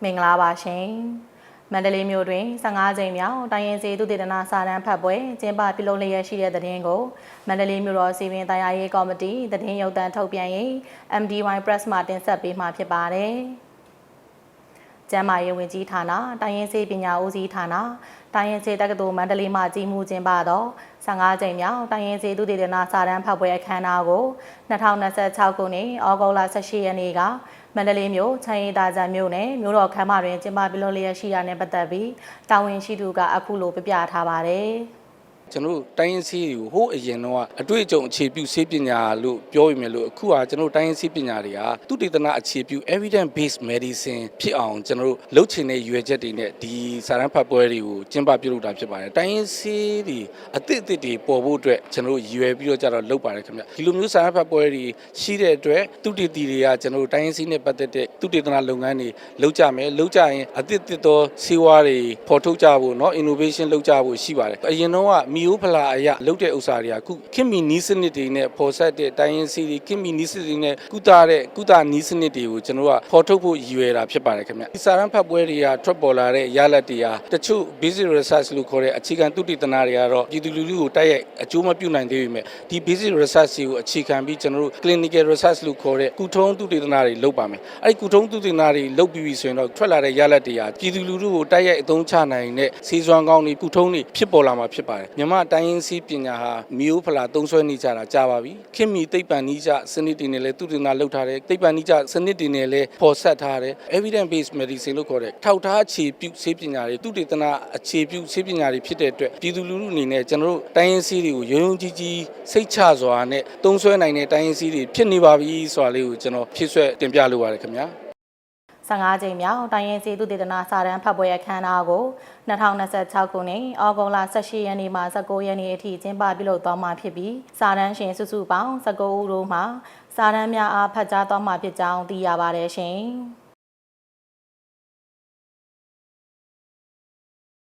မင်္ဂလာပါရှင်မန္တလေးမြို့တွင်15ကြိမ်မြောက်တိုင်းရင်းစေသူတေသနာစာတမ်းဖတ်ပွဲကျင်းပပြုလုပ်လျက်ရှိတဲ့သတင်းကိုမန္တလေးမြို့တော်စီပင်တရားရေးကော်မတီသတင်းရုပ်သံထုတ်ပြန်ရေး MDY Press မှတင်ဆက်ပေးမှာဖြစ်ပါတယ်ကျန်းမာရေးဝန်ကြီးဌာနတိုင်းရင်းစေပညာဦးစီးဌာနတိုင်းရင်းစေတက္ကသိုလ်မန္တလေးမှကြီးမှုကျင်းပသော15ကြိမ်မြောက်တိုင်းရင်းစေသူတေသနာစာတမ်းဖတ်ပွဲအခမ်းအနားကို2026ခုနှစ်ဩဂုတ်လ18ရက်နေ့ကမန္တလေးမြို့ချမ်းရီတာဇန်မြို့နယ်မြို့တော်ခမ်းမတွင်ကျင်းပပြုလုပ်လျက်ရှိတာနဲ့ပတ်သက်ပြီးတာဝန်ရှိသူကအခုလိုပြပြထားပါတယ်ကျွန်တော်တိုင်းရင်းစီးကိုဟိုးအရင်တော့အတွေ့အကြုံအခြေပြုဆေးပညာလို့ပြောရမယ်လို့အခုကကျွန်တော်တိုင်းရင်းစီးပညာတွေကသုတေသနအခြေပြု evidence based medicine ဖြစ်အောင်ကျွန်တော်လှုပ်ချင်တဲ့ရွယ်ချက်တွေနဲ့ဒီစာရန်ဖတ်ပွဲတွေကိုကျင်းပပြုလုပ်တာဖြစ်ပါတယ်တိုင်းရင်းစီးတွေအသစ်တွေပေါ်ဖို့အတွက်ကျွန်တော်ရွယ်ပြီးတော့ကြတော့လုပ်ပါတယ်ခင်ဗျဒီလိုမျိုးစာရန်ဖတ်ပွဲတွေရှိတဲ့အတွက်သုတေသီတွေကကျွန်တော်တိုင်းရင်းစီးနဲ့ပတ်သက်တဲ့သုတေသနလုပ်ငန်းတွေလုပ်ကြမယ်လုပ်ကြရင်အသစ်သောဆေးဝါးတွေဖော်ထုတ်ကြဖို့เนาะ innovation လုပ်ကြဖို့ရှိပါတယ်အရင်တော့မီယိုဖလာအရာလုတ်တဲ့ဥစ္စာတွေကခုခင်မီနီးစနစ်တွေနဲ့ပေါ်ဆက်တဲ့တိုင်းရင်းစီးတွေခင်မီနီးစနစ်တွေနဲ့ကုသနီးစနစ်တွေကိုကျွန်တော်ကဖော်ထုတ်ဖို့ရည်ရွယ်တာဖြစ်ပါတယ်ခင်ဗျဒီစာရန်ဖတ်ပွဲတွေကထွက်ပေါ်လာတဲ့ရလဒ်တွေဟာတချို့ basic research လို့ခေါ်တဲ့အခြေခံသုတေသနတွေကတော့ပြည်သူလူထုကိုတိုက်ရိုက်အကျိုးမပြုနိုင်သေးပေမဲ့ဒီ basic research တွေကိုအခြေခံပြီးကျွန်တော်တို့ clinical research လို့ခေါ်တဲ့ကုထုံးသုတေသနတွေလုပ်ပါမယ်အဲ့ဒီကုထုံးသုတေသနတွေလုပ်ပြီးပြီဆိုရင်တော့ထွက်လာတဲ့ရလဒ်တွေဟာပြည်သူလူထုကိုတိုက်ရိုက်အသုံးချနိုင်တဲ့ဆေးစွမ်းကောင်းတွေကုထုံးတွေဖြစ်ပေါ်လာမှာဖြစ်ပါတယ်မြန်မာတိုင်းရင်းစီးပညာဟာမီယိုဖလာသုံးဆွဲနေကြတာကြာပါပြီခင်မီသိပ္ပံနည်းကျစနစ်တွေနဲ့လည်းသုတေသနလုပ်ထားတယ်သိပ္ပံနည်းကျစနစ်တွေနဲ့လည်းပေါ်ဆက်ထားတယ် evidence based medicine လို့ခေါ်တဲ့ထောက်ထားအခြေပြုဆေးပညာတွေသုတေသနအခြေပြုဆေးပညာတွေဖြစ်တဲ့အတွက်ပြည်သူလူထုအနေနဲ့ကျွန်တော်တို့တိုင်းရင်းစီးတွေကိုရုံကြီးစိတ်ချစွာနဲ့သုံးဆွဲနိုင်တဲ့တိုင်းရင်းစီးတွေဖြစ်နေပါပြီဆိုတာလေးကိုကျွန်တော်ဖြည့်ဆွဲတင်ပြလိုပါတယ်ခင်ဗျာ15ကြိမ်မြောက်တိုင်းရင်းစေသူတေသနာစာတမ်းဖတ်ပွဲအခမ်းအနားကို2026ခုနှစ်ဩဂုတ်လ18ရက်နေ့မှ19ရက်နေ့အထိကျင်းပပြုလုပ်သွားမှာဖြစ်ပြီးစာတမ်းရှင်စုစုပေါင်း19ဦးတို့မှစာတမ်းများအားဖတ်ကြားသွားမှာဖြစ်ကြောင်းသိရပါတယ်ရှင်